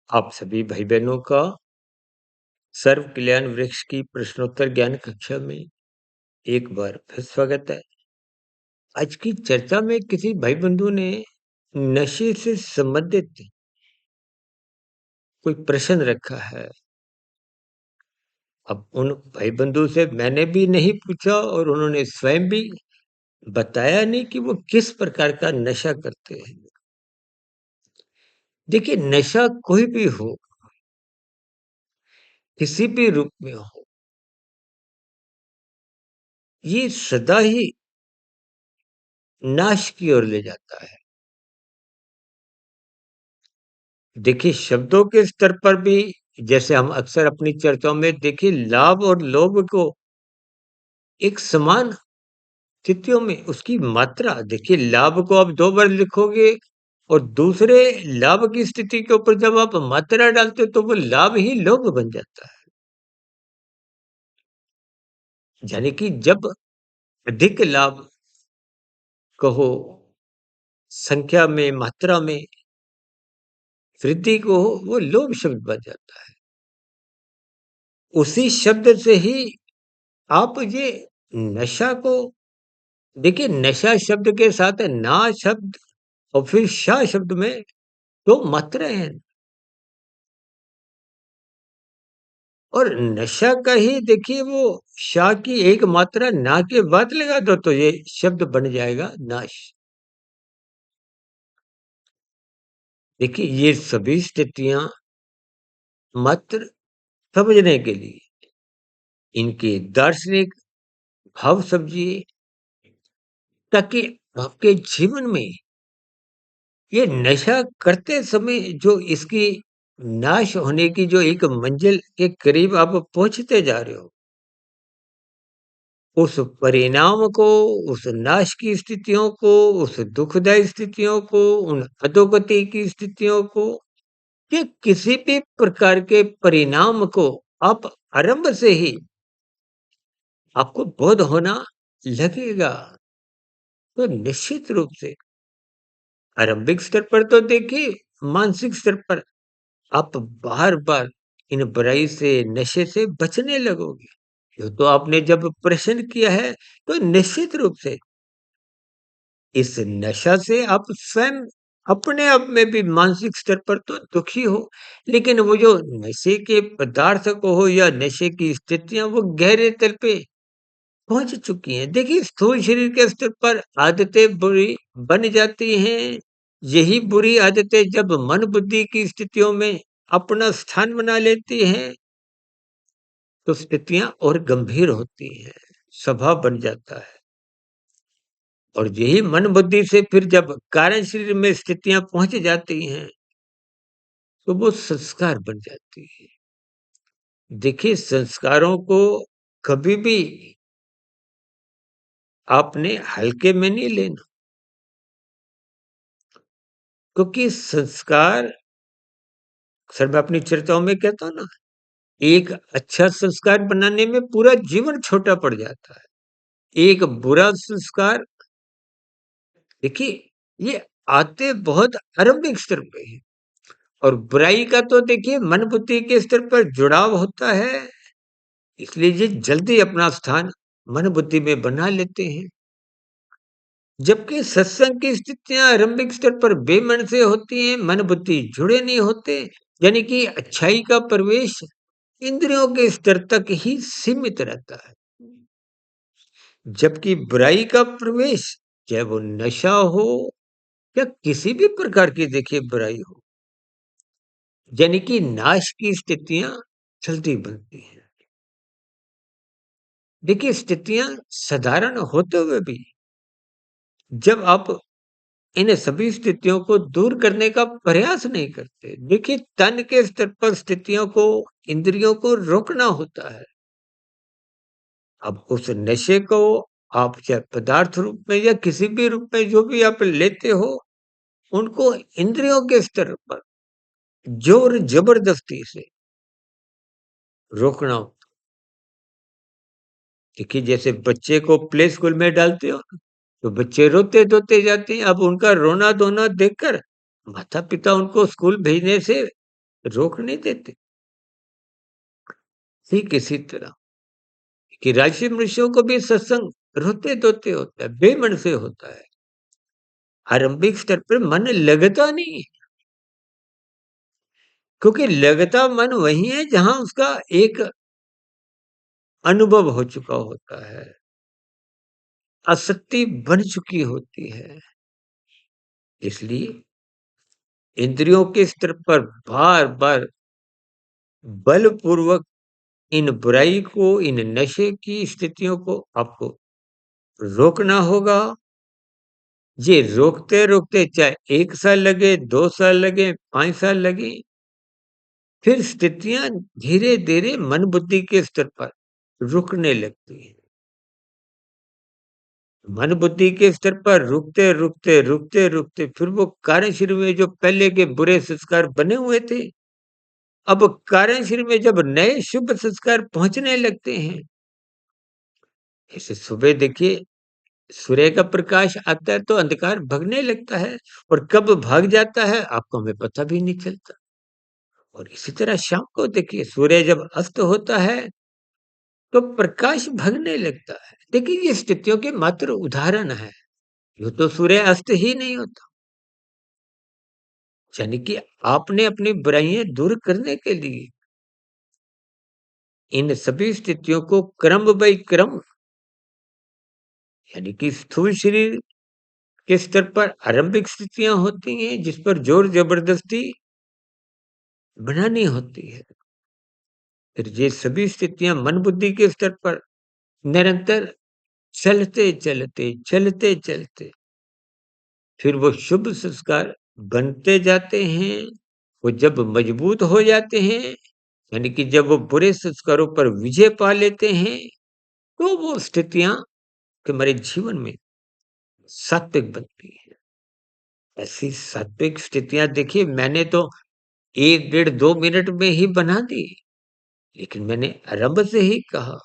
आप सभी भाई बहनों का सर्व कल्याण वृक्ष की प्रश्नोत्तर ज्ञान कक्षा में एक बार फिर स्वागत है। आज की चर्चा में किसी भाई बंधु ने नशे से संबंधित कोई प्रश्न रखा है। अब उन भाई बंधु से मैंने भी नहीं पूछा और उन्होंने स्वयं भी बताया नहीं कि वो किस प्रकार का नशा करते हैं। देखिए, नशा कोई भी हो, किसी भी रूप में हो, ये सदा ही नाश की ओर ले जाता है। देखिए, शब्दों के स्तर पर भी जैसे हम अक्सर अपनी चर्चाओं में देखिए लाभ और लोभ को एक समान स्थितियों में उसकी मात्रा देखिए, लाभ को आप 2 बार लिखोगे और दूसरे लाभ की स्थिति के ऊपर जब आप मात्रा डालते हो तो वो लाभ ही लोभ बन जाता है। यानी कि जब अधिक लाभ कहो, संख्या में, मात्रा में वृद्धि को हो, वो लोभ शब्द बन जाता है। उसी शब्द से ही आप ये नशा को देखिए, नशा शब्द के साथ ना शब्द और फिर शा शब्द में 2 मात्राएँ हैं और नशा का ही देखिए वो शा की एक मात्रा ना के बाद लगा दो तो ये शब्द बन जाएगा नाश। देखिए, ये सभी स्थितियाँ मात्र समझने के लिए इनके दार्शनिक भाव समझिए ताकि आपके जीवन में ये नशा करते समय जो इसकी नाश होने की जो एक मंजिल के करीब आप पहुँचते जा रहे हो, उस परिणाम को, उस नाश की स्थितियों को, उस दुखदायी स्थितियों को, उन अधोगति की स्थितियों को, कि किसी भी प्रकार के परिणाम को आप आरंभ से ही आपको बोध होना लगेगा। तो निश्चित रूप से आरंभिक स्तर पर तो देखिए, मानसिक स्तर पर आप बार-बार इन बुराई से, नशे से बचने लगोगे। ये तो आपने जब प्रश्न किया है, तो निश्चित रूप से इस नशा से आप स्वयं अपने आप में भी मानसिक स्तर पर तो दुखी हो, लेकिन वो जो नशे के पदार्थ को हो या नशे की स्थितियाँ वो गहरे तल पे पहुँच चुकी हैं। देखिए, स्थूल शरीर के स्तर पर आदतें बुरी बन जाती हैं। यही बुरी आदतें जब मन बुद्धि की स्थितियों में अपना स्थान बना लेती हैं, तो स्थितियाँ और गंभीर होती हैं, स्वभाव बन जाता है। और यही मन बुद्धि से फिर जब कारण शरीर में स्थितियाँ पहुँच जाती हैं, तो वो संस्कार बन जाती है। देखिए, संस्कारों को कभी भी आपने हल्के में नहीं लेना, क्योंकि संस्कार अक्सर मैं अपनी चर्चाओं में कहता हूँ ना, एक अच्छा संस्कार बनाने में पूरा जीवन छोटा पड़ जाता है। एक बुरा संस्कार देखिए, ये आते बहुत आरंभिक स्तर पे हैं और बुराई का तो देखिए मन बुद्धि के स्तर पर जुड़ाव होता है, इसलिए ये जल्दी अपना स्थान मन बुद्धि में बना लेते हैं। जबकि सत्संग की स्थितियां आरंभिक स्तर पर बेमन से होती हैं, मन बुद्धि जुड़े नहीं होते, यानी कि अच्छाई का प्रवेश इंद्रियों के स्तर तक ही सीमित रहता है, जबकि बुराई का प्रवेश चाहे वो नशा हो या किसी भी प्रकार की देखिए बुराई हो, यानी कि नाश की स्थितियां जल्दी बनती हैं। देखिए, स्थितियां साधारण होते हुए भी जब आप इन सभी स्थितियों को दूर करने का प्रयास नहीं करते, देखिए तन के स्तर पर स्थितियों को, इंद्रियों को रोकना होता है। अब उस नशे को आप चाहे पदार्थ रूप में या किसी भी रूप में जो भी आप लेते हो, उनको इंद्रियों के स्तर पर जोर जबरदस्ती से रोकना हो। देखिए, जैसे बच्चे को प्ले स्कूल में डालते हो, तो बच्चे रोते-धोते जाते हैं। अब उनका रोना-धोना देखकर माता-पिता उनको स्कूल भेजने से रोक नहीं देते। ठीक इसी तरह कि राजसी मनुष्यों को भी सत्संग रोते-धोते होता है, बेमन से होता है। आरंभिक स्तर पर मन लगता नहीं है, क्योंकि लगता मन वही है जहाँ उसका एक अनुभव हो चुका होता है, आसक्ति बन चुकी होती है। इसलिए इंद्रियों के स्तर पर बार-बार बलपूर्वक इन बुराई को, इन नशे की स्थितियों को आपको रोकना होगा। ये रोकते-रोकते चाहे 1 साल लगे, 2 साल लगे, 5 साल लगे, फिर स्थितियाँ धीरे-धीरे मन बुद्धि के स्तर पर रुकने लगती हैं। मन बुद्धि के स्तर पर रुकते-रुकते फिर वो कारण शरीर में जो पहले के बुरे संस्कार बने हुए थे, अब कारण शरीर में जब नए शुभ संस्कार पहुँचने लगते हैं, जैसे सुबह देखिए सूर्य का प्रकाश आता है तो अंधकार भगने लगता है और कब भाग जाता है आपको हमें पता भी नहीं चलता। और इसी तरह शाम को देखिए सूर्य जब अस्त होता है तो प्रकाश भगने लगता है। देखिए ये स्थितियों के मात्र उदाहरण है। यूं तो सूर्य अस्त ही नहीं होता। यानी कि आपने अपनी बुराइयां दूर करने के लिए इन सभी स्थितियों को क्रम बाई क्रम, यानी कि स्थूल शरीर के स्तर पर आरंभिक स्थितियां होती हैं जिस पर जोर जबरदस्ती बनानी होती है। फिर ये सभी स्थितियां मन बुद्धि के स्तर पर निरंतर चलते चलते फिर वो शुभ संस्कार बनते जाते हैं। वो जब मजबूत हो जाते हैं, यानी कि जब वो बुरे संस्कारों पर विजय पा लेते हैं, तो वो स्थितियां हमारे जीवन में सात्विक बनती है। ऐसी सात्विक स्थितियां देखिए मैंने तो 1 डेढ़ 2 मिनट में ही बना दी। लेकिन मैंने आरंभ से ही कहा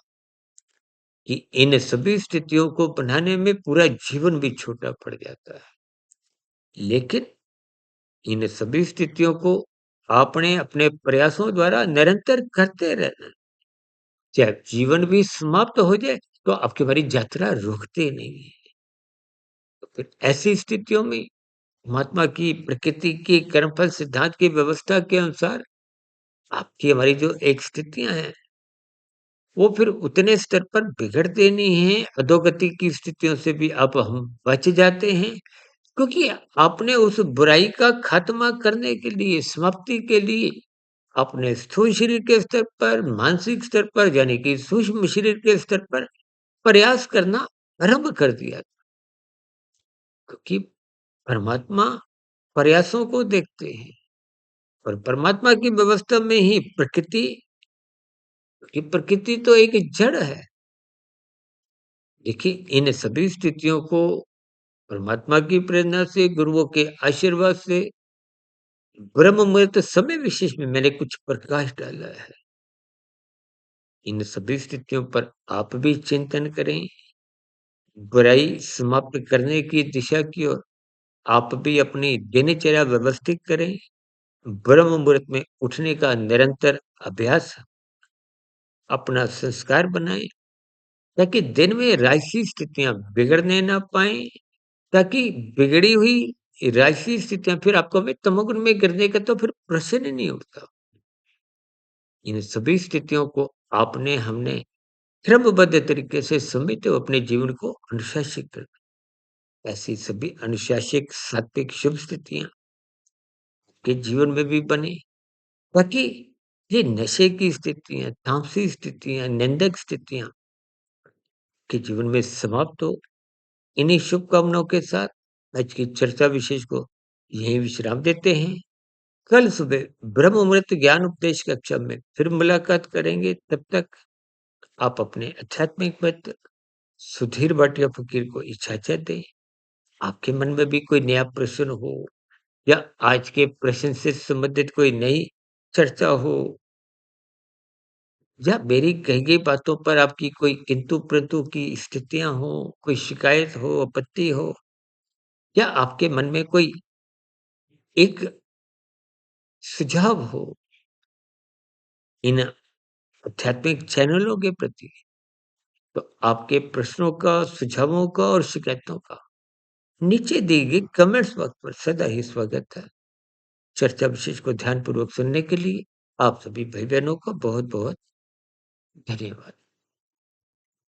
कि इन सभी स्थितियों को बनाने में पूरा जीवन भी छोटा पड़ जाता है। लेकिन इन सभी स्थितियों को आपने अपने प्रयासों द्वारा निरंतर करते रहना। चाहे जीवन भी समाप्त हो जाए, तो आपकी हमारी यात्रा रुकती नहीं है। तो फिर ऐसी स्थितियों में महात्मा की प्रकृति की कर्मफल सिद्धांत की व्यवस्था के अनुसार आपकी हमारी जो एक स्थितियाँ हैं, वो फिर उतने स्तर पर बिगड़ते नहीं हैं, अधोगति की स्थितियों से भी अब हम बच जाते हैं, क्योंकि आपने उस बुराई का खात्मा करने के लिए, समाप्ति के लिए अपने स्थूल शरीर के स्तर पर, मानसिक स्तर पर यानी कि सूक्ष्म शरीर के स्तर पर प्रयास करना आरंभ कर दिया। क्योंकि परमात्मा प्रयासों को देखते हैं और परमात्मा की व्यवस्था में ही प्रकृति, कि प्रकृति तो एक जड़ है। देखिए इन सभी स्थितियों को परमात्मा की प्रेरणा से, गुरुओं के आशीर्वाद से, ब्रह्म मुहूर्त समय विशेष में मैंने कुछ प्रकाश डाला है। इन सभी स्थितियों पर आप भी चिंतन करें, बुराई समाप्त करने की दिशा की ओर आप भी अपनी दिनचर्या व्यवस्थित करें। ब्रह्म मुहूर्त में उठने का निरंतर अभ्यास अपना संस्कार बनाएं, ताकि दिन में राजसी स्थितियां बिगड़ने ना पाए, ताकि बिगड़ी हुई राजसी स्थितियां फिर आपको में तमोगुण में गिरने का तो फिर प्रश्न ही नहीं उठता। इन सभी स्थितियों को आपने हमने क्रमबद्ध तरीके से समेटे हुए अपने जीवन को अनुशासित करना। ऐसी सभी अनुशासित सात्विक शुभ स्थितियां के जीवन में भी बने, ताकि ये नशे की स्थितियां, तामसी स्थितियां, निंदक स्थितियां के जीवन में समाप्त हो। इन्हीं शुभकामनाओं के साथ आज की चर्चा विशेष को यहीं विश्राम देते हैं। कल सुबह ब्रह्म मुहूर्त ज्ञान उपदेश कक्षा में फिर मुलाकात करेंगे। तब तक आप अपने आध्यात्मिक मित्र सुधीर भाटिया फकीर को इजाजत दें। आपके मन में भी कोई नया प्रश्न हो या आज के प्रश्न से संबंधित कोई नई चर्चा हो या मेरी कही गई बातों पर आपकी कोई किंतु परंतु की स्थितियां हो, कोई शिकायत हो, आपत्ति हो या आपके मन में कोई एक सुझाव हो, इन आध्यात्मिक चैनलों के प्रति, तो आपके प्रश्नों का, सुझावों का और शिकायतों का नीचे दी गई कमेंट्स बॉक्स पर सदा ही स्वागत है। चर्चा विशेष को ध्यानपूर्वक सुनने के लिए आप सभी भाई-बहनों का बहुत-बहुत धन्यवाद।